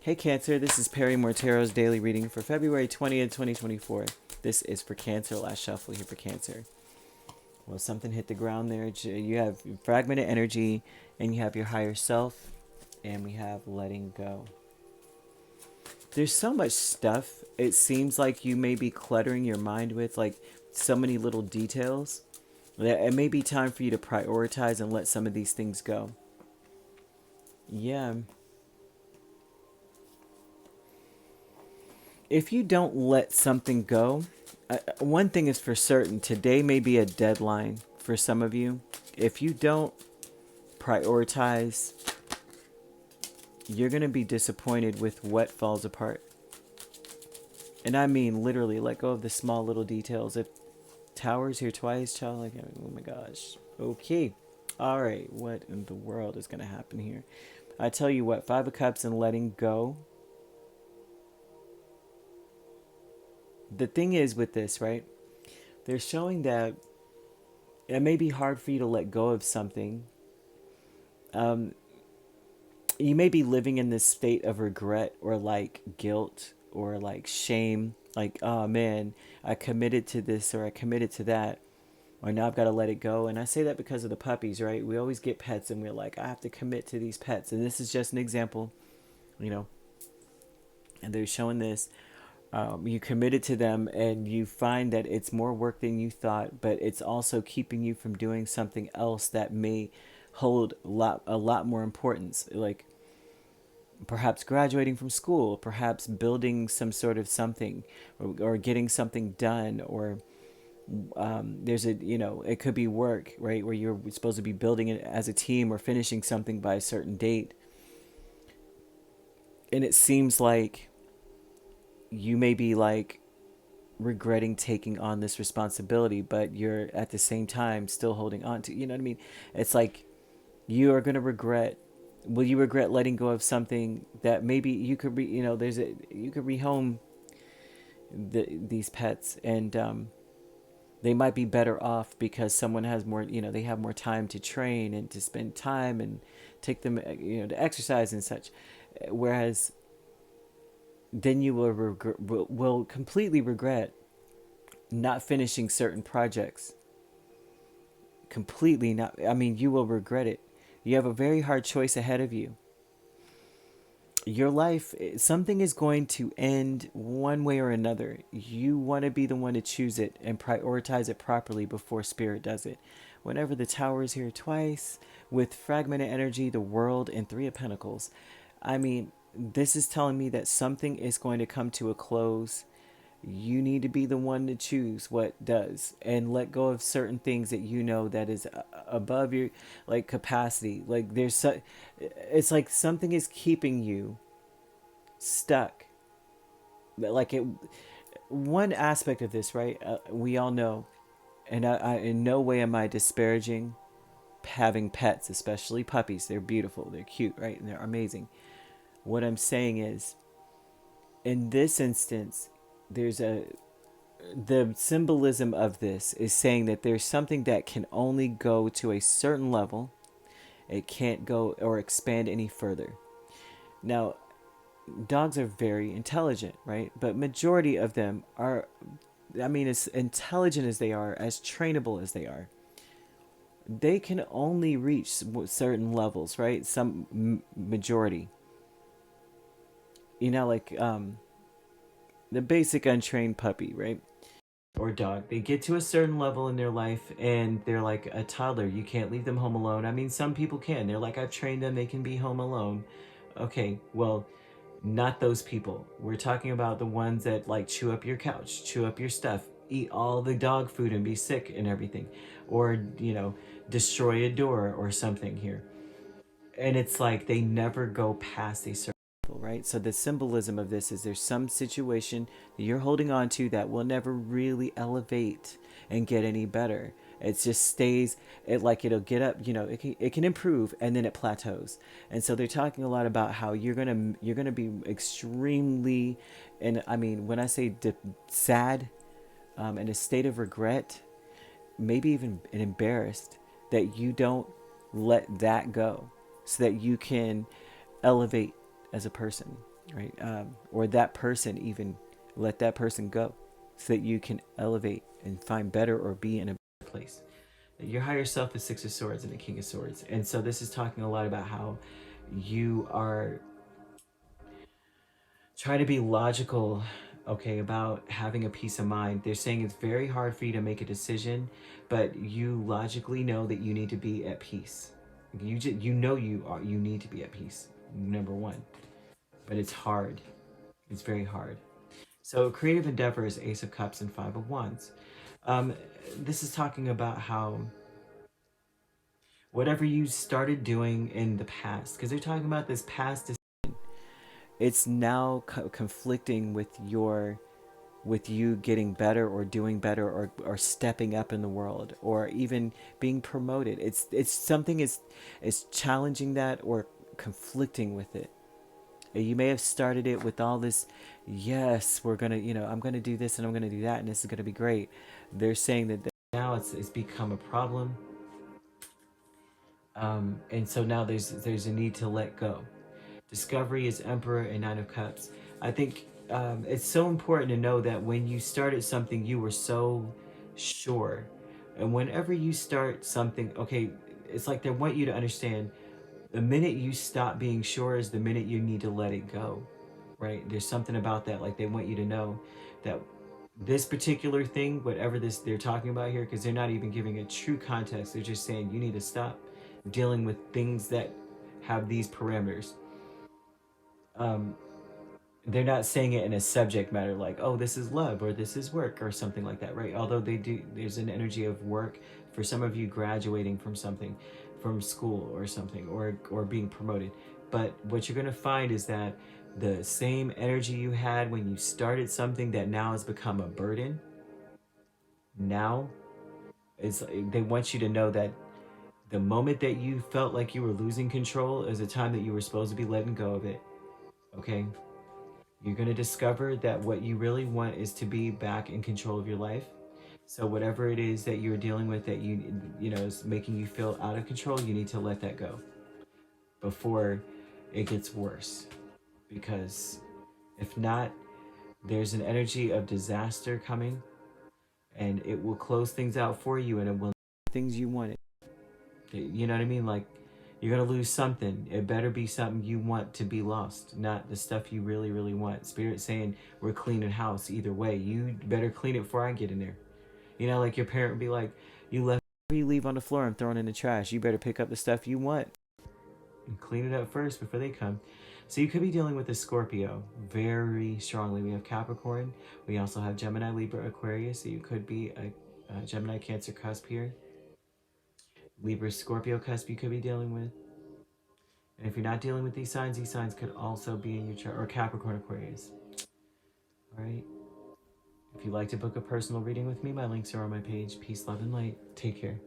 Hey Cancer, this is Perrymore Tarot's daily reading for February 20th, 2024. This is for Cancer, last shuffle here for Cancer. Well, something hit the ground there. You have fragmented energy, and you have your higher self, and we have letting go. There's so much stuff, it seems like you may be cluttering your mind with, like, so many little details, that it may be time for you to prioritize and let some of these things go. Yeah. If you don't let something go, one thing is for certain, today may be a deadline for some of you. If you don't prioritize, you're going to be disappointed with what falls apart. And I mean literally let go of the small little details. If towers here twice, child, like, oh my gosh. Okay. All right. What in the world is going to happen here? I tell you what, Five of Cups and letting go. The thing is with this, right? They're showing that it may be hard for you to let go of something. You may be living in this state of regret or like guilt or like shame. Like, oh man, I committed to this or I committed to that. Or now I've got to let it go. And I say that because of the puppies, right? We always get pets and we're like, I have to commit to these pets. And this is just an example, you know. And they're showing this. You committed to them and you find that it's more work than you thought, but it's also keeping you from doing something else that may hold a lot more importance, like perhaps graduating from school, perhaps building some sort of something, or getting something done, or there's a, it could be work, right, where you're supposed to be building it as a team or finishing something by a certain date. And it seems like you may be like regretting taking on this responsibility, but you're at the same time still holding on to, you know what I mean? It's like you are going to regret. Will you regret letting go of something that maybe you could you could rehome these pets, and they might be better off because someone has more, they have more time to train and to spend time and take them, to exercise and such. Whereas then you will completely regret not finishing certain projects. Completely not. I mean, you will regret it. You have a very hard choice ahead of you. Your life, something is going to end one way or another. You want to be the one to choose it and prioritize it properly before Spirit does it. Whenever the Tower is here twice, with fragmented energy, the World, and Three of Pentacles, I mean, this is telling me that something is going to come to a close. You need to be the one to choose what does, and let go of certain things that that is above your like capacity. Like it's like something is keeping you stuck. Like it, one aspect of this, right? We all know, and I in no way am I disparaging having pets, especially puppies. They're beautiful, they're cute, right? And they're amazing. What I'm saying is, in this instance, there's the symbolism of this is saying that there's something that can only go to a certain level. It can't go or expand any further. Now, dogs are very intelligent, right? But majority of them are, I mean, as intelligent as they are, as trainable as they are, they can only reach certain levels, right? Some majority. Like the basic untrained puppy, right? Or dog. They get to a certain level in their life and they're like a toddler. You can't leave them home alone. I mean, some people can. They're like, I've trained them, they can be home alone. Okay, well, not those people. We're talking about the ones that like chew up your couch, chew up your stuff, eat all the dog food and be sick and everything. Or, destroy a door or something here. And it's like they never go past a certain level, right? So the symbolism of this is there's some situation that you're holding on to that will never really elevate and get any better. It just stays, it'll get up, it can improve, and then it plateaus. And so they're talking a lot about how you're gonna be extremely, and I mean, when I say sad, in a state of regret, maybe even embarrassed that you don't let that go so that you can elevate as a person. right? Or that person, even let that person go so that you can elevate and find better or be in a better place. Your higher self is Six of Swords and the King of Swords. And so this is talking a lot about how you are trying to be logical, okay, about having a peace of mind. They're saying it's very hard for you to make a decision, but you logically know that you need to be at peace. You know you need to be at peace, number one. But it's hard. It's very hard. So creative endeavor is Ace of Cups and Five of Wands. Um, this is talking about how whatever you started doing in the past, because they're talking about this past, it's now conflicting with you getting better or doing better or stepping up in the world or even being promoted. It's something is challenging that or conflicting with it. You may have started it with all this, yes, we're gonna, I'm gonna do this and I'm gonna do that and this is gonna be great. They're saying that now it's become a problem, and so now there's a need to let go. Discovery is Emperor and Nine of Cups. I think it's so important to know that when you started something, you were so sure. And whenever you start something, okay, it's like they want you to understand the minute you stop being sure is the minute you need to let it go, right? There's something about that. Like they want you to know that this particular thing, whatever this they're talking about here, because they're not even giving a true context. They're just saying you need to stop dealing with things that have these parameters. Um, they're not saying it in a subject matter like, oh, this is love or this is work or something like that, right? Although they do, there's an energy of work for some of you graduating from something, from school or something, or being promoted. But what you're going to find is that the same energy you had when you started something that now has become a burden, now is, they want you to know that the moment that you felt like you were losing control is the time that you were supposed to be letting go of it. Okay, you're going to discover that what you really want is to be back in control of your life. So whatever it is that you're dealing with that you know is making you feel out of control, you need to let that go before it gets worse. Because if not, there's an energy of disaster coming and it will close things out for you and it will things you wanted. You know what I mean? Like you're gonna lose something. It better be something you want to be lost, not the stuff you really, really want. Spirit saying we're cleaning house either way. You better clean it before I get in there. You know, like your parent would be like, you left, you leave on the floor and thrown in the trash. You better pick up the stuff you want and clean it up first before they come. So you could be dealing with a Scorpio very strongly. We have Capricorn. We also have Gemini, Libra, Aquarius. So you could be a Gemini, Cancer cusp here. Libra, Scorpio cusp you could be dealing with. And if you're not dealing with these signs could also be in your chart, or Capricorn, Aquarius. All right. If you'd like to book a personal reading with me, my links are on my page. Peace, love, and light. Take care.